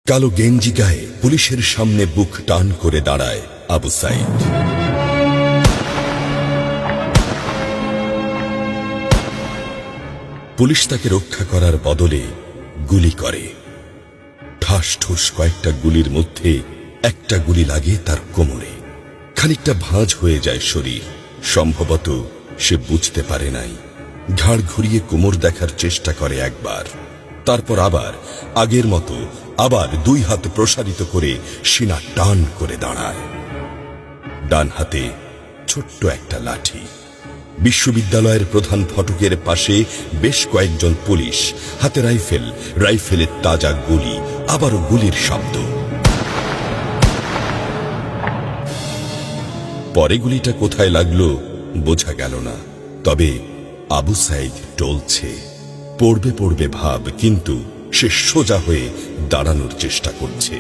কালো গেঞ্জি গায়ে পুলিশের সামনে বুক টান করে দাঁড়ায় আবু সাইদ। পুলিশ তাকে রক্ষা করার বদলে গুলি করে। ঠাস ঠুস কয়েকটা গুলির মধ্যে একটা গুলি লাগে তার কোমরে। খানিকটা ভাঁজ হয়ে যায় শরীর। সম্ভবত সে বুঝতে পারে নাই। ঘাড় ঘুরিয়ে কোমর দেখার চেষ্টা করে একবার, তারপর আবার আগের মতো আবার দুই হাত প্রসারিত করে সিনা টান করে দাঁড়ায়। ডান হাতে ছোট্ট একটা লাঠি। বিশ্ববিদ্যালয়ের প্রধান ফটকের পাশে বেশ কয়েকজন পুলিশ, হাতে রাইফেল, রাইফেলের তাজা গুলি, আবারও গুলির শব্দ। পরে গুলিটা কোথায় লাগলো বোঝা গেল না। তবে আবু সাইদ টলছে। পড়বে পড়বে ভাব, কিন্তু সে সোজা হয়ে দাঁড়ানোর চেষ্টা করছে।